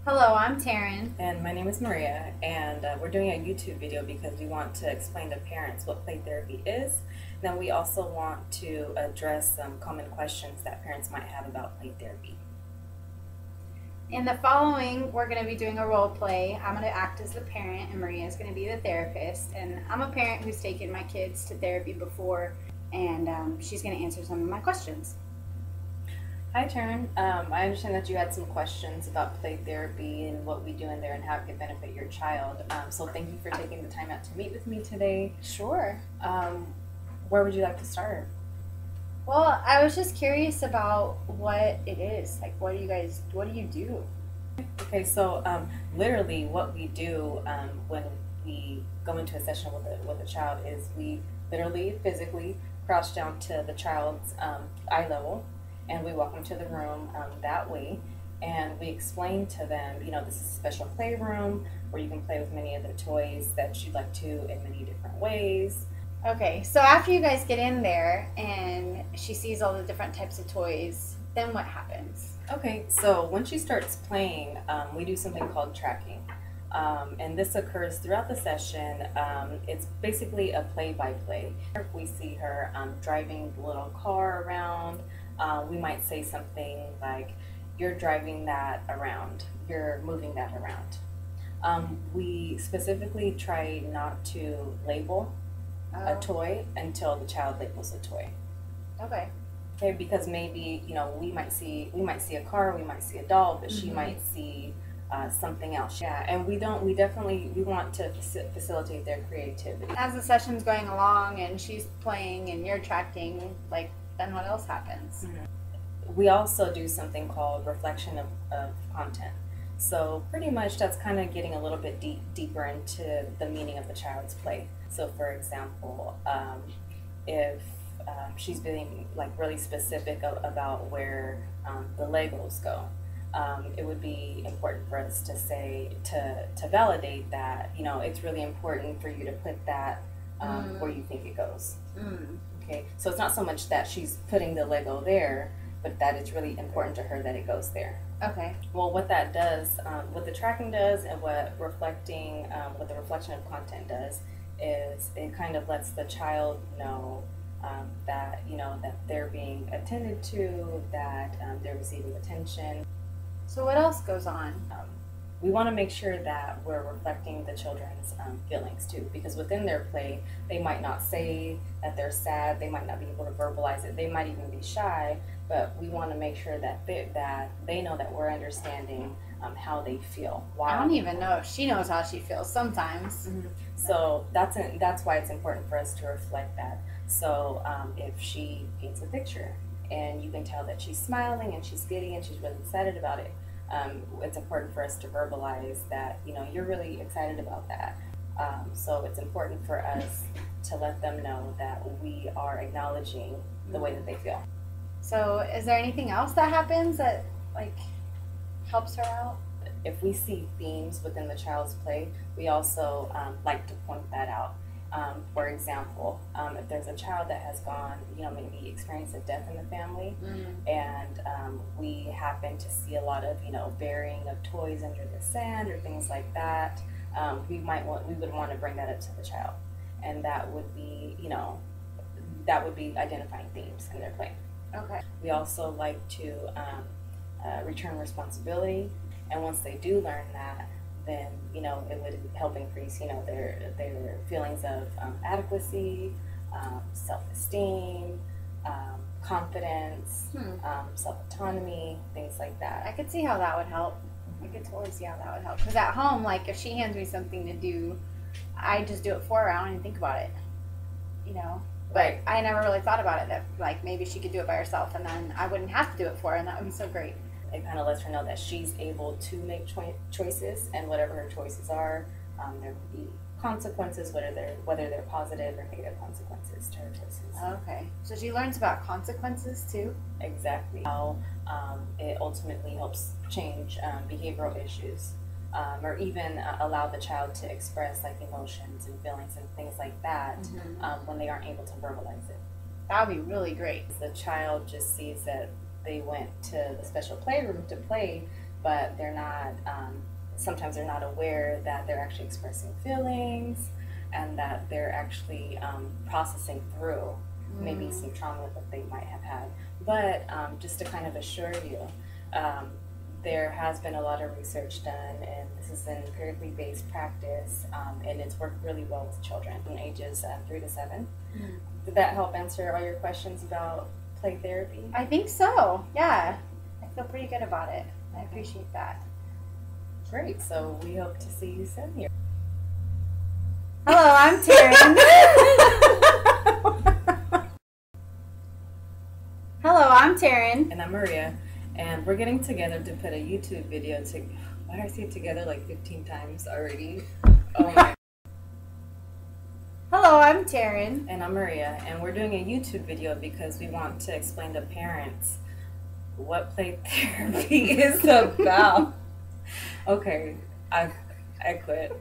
Hello, I'm Taryn. And my name is Maria, and we're doing a YouTube video because we want to explain to parents what play therapy is. Then we also want to address some common questions that parents might have about play therapy. In the following, we're going to be doing a role play. I'm going to act as the parent, and Maria is going to be the therapist. And I'm a parent who's taken my kids to therapy before, and she's going to answer some of my questions. Hi, Taryn. I understand that you had some questions about play therapy and what we do in there and how it can benefit your child. So thank you for taking the time out to meet with me today. Sure. Where would you like to start? Well, I was just curious about what it is. Like, what do you do? Okay, so literally what we do when we go into a session with a child is we literally physically crouch down to the child's eye level, and we walk them to the room that way, and we explain to them, this is a special playroom where you can play with many of the toys that you'd like to in many different ways. Okay, so after you guys get in there and she sees all the different types of toys, then what happens? Okay, so when she starts playing, we do something called tracking. And this occurs throughout the session. It's basically a play-by-play. If we see her driving the little car around, we might say something like, you're driving that around, you're moving that around. We specifically try not to label a toy until the child labels a toy. Okay. Okay, because maybe we might see a car, we might see a doll, but she might see something else. Yeah, and we want to facilitate their creativity. As the session's going along and she's playing and you're tracking, then what else happens? We also do something called reflection of content. So pretty much that's kind of getting a little bit deeper into the meaning of the child's play. So for example, if she's being really specific about where the Legos go, it would be important for us to say, to validate that, it's really important for you to put that where you think it goes. Okay, so it's not so much that she's putting the Lego there, but that it's really important to her that it goes there. Okay. Well, what that does, what the tracking does, and what the reflection of content does, is it kind of lets the child know that that they're being attended to, that they're receiving attention. So what else goes on? We want to make sure that we're reflecting the children's feelings too, because within their play, they might not say that they're sad, they might not be able to verbalize it, they might even be shy, but we want to make sure that they know that we're understanding how they feel. I don't even know if she knows how she feels sometimes. So that's why it's important for us to reflect that. So if she paints a picture and you can tell that she's smiling and she's giddy and she's really excited about it, it's important for us to verbalize that you're really excited about that. So it's important for us to let them know that we are acknowledging the way that they feel. So is there anything else that happens that helps her out? If we see themes within the child's play, we also like to point that out. For example, if there's a child that has gone, maybe experienced a death in the family, and we happen to see a lot of, burying of toys under the sand or things like that, we would want to bring that up to the child, and that would be identifying themes in their play. Okay. We also like to return responsibility, and once they do learn that, then it would help increase their feelings of adequacy, self-esteem, confidence, self-autonomy, things like that. I could see how that would help. I could totally see how that would help. Because at home, if she hands me something to do, I just do it for her. I don't even think about it, But Right. I never really thought about it, that maybe she could do it by herself, and then I wouldn't have to do it for her, and that would be so great. It kind of lets her know that she's able to make choices, and whatever her choices are, there would be consequences, whether they're positive or negative consequences to her choices. Okay. So she learns about consequences too? Exactly. How it ultimately helps change behavioral issues, or even allow the child to express like emotions and feelings and things like that when they aren't able to verbalize it. That would be really great. The child just sees that they went to the special playroom to play, but they're not, sometimes they're not aware that they're actually expressing feelings and that they're actually processing through maybe some trauma that they might have had. But just to kind of assure you, there has been a lot of research done, and this is an empirically based practice, and it's worked really well with children from ages 3 to 7. Did that help answer all your questions about play therapy? I think so. Yeah. I feel pretty good about it. I appreciate that. Great. So we hope to see you soon here. Hello, I'm Taryn. Hello, I'm Taryn. And I'm Maria. And we're getting together to put a YouTube video to. Why did I say it together like 15 times already? Oh my. Hello, I'm Taryn. And I'm Maria. And we're doing a YouTube video because we want to explain to parents what play therapy is about. Okay, I quit.